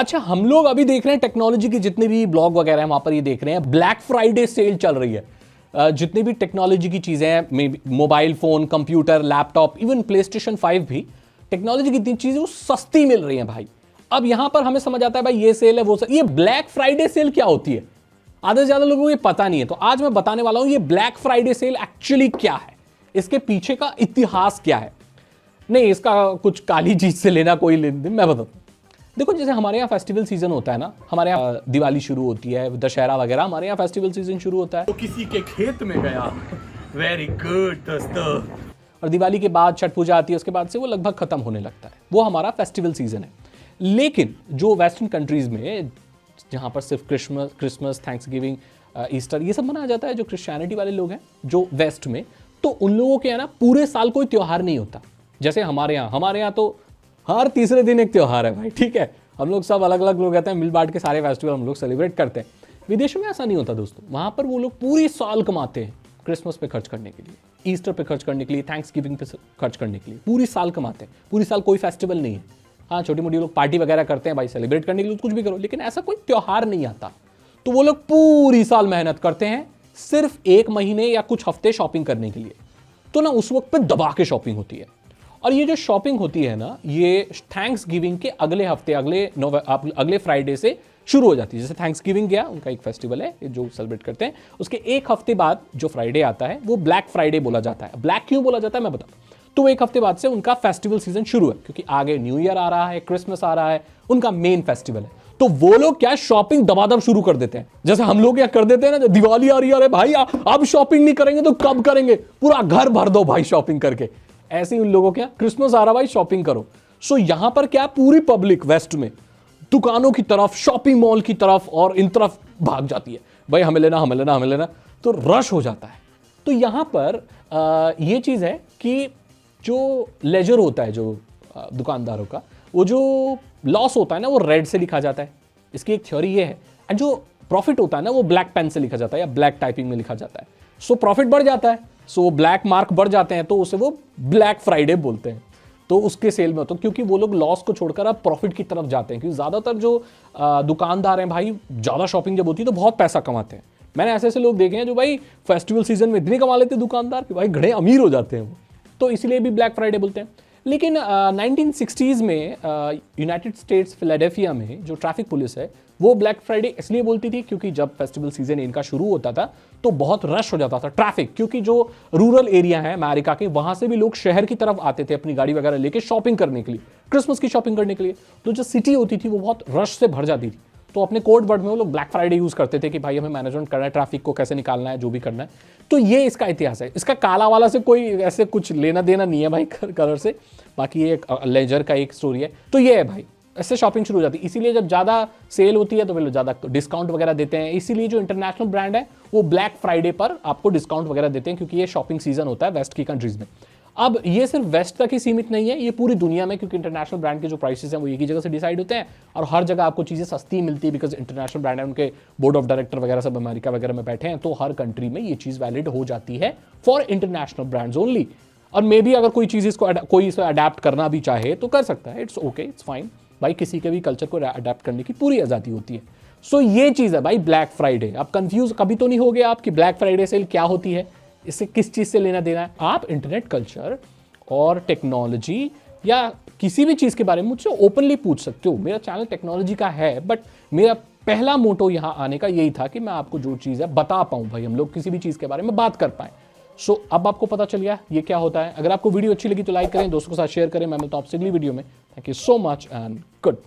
अच्छा, हम लोग अभी देख रहे हैं टेक्नोलॉजी के जितने भी ब्लॉग वगैरह हैं वहां पर ये देख रहे हैं ब्लैक फ्राइडे सेल चल रही है। जितनी भी टेक्नोलॉजी की चीजें हैं, mobile phone, computer, laptop, even PlayStation 5 भी, टेक्नोलॉजी की इतनी चीजें वो सस्ती मिल रही हैं भाई। अब यहां पर हमें समझ आता है भाई ये सेल है वो सेल। ये ब्लैक फ्राइडे सेल क्या होती है? आधे से ज्यादा लोगों को ये पता नहीं है, तो आज मैं बताने वाला हूं ये ब्लैक फ्राइडे सेल एक्चुअली क्या है, इसके पीछे का इतिहास क्या है। नहीं, इसका कुछ काली चीज से लेना कोई लेन देन, मैं बताता हूं। देखो, जैसे हमारे यहाँ फेस्टिवल सीजन होता है ना, हमारे यहाँ दिवाली शुरू होती है, दशहरा वगैरह, हमारे यहाँ फेस्टिवल सीजन शुरू होता है। तो किसी के खेत में गया। वेरी गुड दोस्तों। और दिवाली के बाद छठ पूजा आती है, उसके बाद से वो लगभग खत्म होने लगता है, वो हमारा फेस्टिवल सीजन है। लेकिन जो वेस्टर्न कंट्रीज में, जहाँ पर सिर्फ क्रिसमस, थैंक्सगिविंग, ईस्टर ये सब मनाया जाता है, जो क्रिश्चियनिटी वाले लोग हैं जो वेस्ट में, तो उन लोगों के यहाँ ना पूरे साल कोई त्योहार नहीं होता। जैसे हमारे यहाँ तो हर तीसरे दिन एक त्योहार है भाई, ठीक है। हम लोग सब अलग अलग लोग रहते हैं, मिल बांट के सारे फेस्टिवल हम लोग सेलिब्रेट करते हैं। विदेशों में ऐसा नहीं होता दोस्तों, वहां पर वो लोग पूरी साल कमाते हैं क्रिसमस पे खर्च करने के लिए, ईस्टर पे खर्च करने के लिए, थैंक्सगिविंग पे खर्च करने के लिए, पूरी साल कमाते हैं। पूरी साल कोई फेस्टिवल नहीं है। हाँ, छोटी मोटी लोग पार्टी वगैरह करते हैं भाई, सेलिब्रेट करने के लिए कुछ भी करो, लेकिन ऐसा कोई त्योहार नहीं आता। तो वो लोग पूरी साल मेहनत करते हैं सिर्फ एक महीने या कुछ हफ्ते शॉपिंग करने के लिए। तो ना उस वक्त पे दबा के शॉपिंग होती है। और ये जो शॉपिंग होती है ना, ये थैंक्स गिविंग के अगले हफ्ते, अगले फ्राइडे से शुरू हो जाती है। जैसे थैंक्स गिविंग गया, उनका एक फेस्टिवल है जो सेलिब्रेट करते हैं, उसके एक हफ्ते बाद जो फ्राइडे आता है वो ब्लैक फ्राइडे बोला जाता है। ब्लैक क्यों बोला जाता है मैं बताऊं। तो एक हफ्ते बाद से उनका फेस्टिवल सीजन शुरू है, क्योंकि आगे न्यू ईयर आ रहा है, क्रिसमस आ रहा है, उनका मेन फेस्टिवल है। तो वो लोग क्या शॉपिंग दबादब शुरू कर देते हैं। जैसे हम लोग क्या कर देते हैं ना, दिवाली आ रही है, अरे भाई अब शॉपिंग नहीं करेंगे तो कब करेंगे, पूरा घर भर दो भाई शॉपिंग करके। ऐसे ही उन लोगों क्या, क्रिसमस आ रहा भाई शॉपिंग करो। सो यहां पर क्या, पूरी पब्लिक वेस्ट में दुकानों की तरफ, शॉपिंग मॉल की तरफ और इन तरफ भाग जाती है, भाई हमें लेना हमें लेना हमें लेना। तो रश हो जाता है। तो यहां पर यह चीज है कि जो लेजर होता है जो दुकानदारों का, वो जो लॉस होता है ना, वो रेड से लिखा जाता है। इसकी एक थ्योरी ये है। एंड जो प्रॉफिट होता है ना, वो ब्लैक पेन से लिखा जाता है या ब्लैक टाइपिंग में लिखा जाता है। सो प्रॉफिट बढ़ जाता है, सो ब्लैक मार्क बढ़ जाते हैं, तो उसे वो ब्लैक फ्राइडे बोलते हैं। तो उसके सेल में होता है, क्योंकि वो लोग लॉस को छोड़कर अब प्रॉफिट की तरफ जाते हैं। क्योंकि ज्यादातर जो दुकानदार हैं भाई, ज्यादा शॉपिंग जब होती है तो बहुत पैसा कमाते हैं। मैंने ऐसे ऐसे लोग देखे हैं जो भाई फेस्टिवल सीजन में इतनी कमा लेते हैं दुकानदार कि भाई घड़े अमीर हो जाते हैं वो। तो इसलिए भी ब्लैक फ्राइडे बोलते हैं। लेकिन 1960s में यूनाइटेड स्टेट्स फिलाडेल्फिया में जो ट्रैफिक पुलिस है, वो ब्लैक फ्राइडे इसलिए बोलती थी क्योंकि जब फेस्टिवल सीजन इनका शुरू होता था तो बहुत रश हो जाता था, ट्रैफिक। क्योंकि जो रूरल एरिया है अमेरिका के, वहां से भी लोग शहर की तरफ आते थे अपनी गाड़ी वगैरह लेके शॉपिंग करने के लिए, क्रिसमस की शॉपिंग करने के लिए। तो जो सिटी होती थी वो बहुत रश से भर जाती थी। तो अपने कोड वर्ड में वो लोग ब्लैक फ्राइडे यूज करते थे कि भाई हमें मैनेजमेंट करना है, ट्रैफिक को कैसे निकालना है, जो भी करना है। तो ये इसका इतिहास है। इसका काला वाला से कोई ऐसे कुछ लेना देना नहीं है भाई कलर से, बाकी ये एक लेजर का एक स्टोरी है। तो ये है भाई, ऐसे शॉपिंग शुरू हो जाती है। इसीलिए जब ज़्यादा सेल होती है तो वे लोग ज़्यादा डिस्काउंट वगैरह देते हैं। इसीलिए जो इंटरनेशनल ब्रांड है वो ब्लैक फ्राइडे पर आपको डिस्काउंट वगैरह देते हैं, क्योंकि ये शॉपिंग सीजन होता है वेस्ट की कंट्रीज में। अब ये सिर्फ वेस्ट तक ही सीमित नहीं है, ये पूरी दुनिया में, क्योंकि इंटरनेशनल ब्रांड के जो प्राइसेस हैं वो एक ही जगह से डिसाइड होते हैं और हर जगह आपको चीज़ें सस्ती मिलती है, बिकॉज इंटरनेशनल ब्रांड है, उनके बोर्ड ऑफ डायरेक्टर वगैरह सब अमेरिका वगैरह में बैठे हैं। तो हर कंट्री में ये चीज़ वैलिड हो जाती है फॉर इंटरनेशनल ब्रांड्स ओनली। और मे बी अगर कोई चीज़ इसको कोई इसे अडेप्ट करना भी चाहे तो कर सकता है, इट्स ओके, इट्स फाइन भाई। किसी के भी कल्चर को अडेप्ट करने की पूरी आज़ादी होती है। सो ये चीज़ है भाई ब्लैक फ्राइडे। आप कंफ्यूज कभी तो नहीं हो गया आप कि ब्लैक फ्राइडे सेल क्या होती है, इससे किस चीज़ से लेना देना है। आप इंटरनेट कल्चर और टेक्नोलॉजी या किसी भी चीज़ के बारे में मुझसे ओपनली पूछ सकते हो। मेरा चैनल टेक्नोलॉजी का है, बट मेरा पहला मोटो यहाँ आने का यही था कि मैं आपको जो चीज़ है बता पाऊँ भाई, हम लोग किसी भी चीज़ के बारे में बात कर पाएँ। सो अब आपको पता चल गया ये क्या होता है। अगर आपको वीडियो अच्छी लगी तो लाइक करें, दोस्तों के साथ शेयर करें। मैं मिलता हूं आपसे अगली वीडियो में। Thank you so much and good.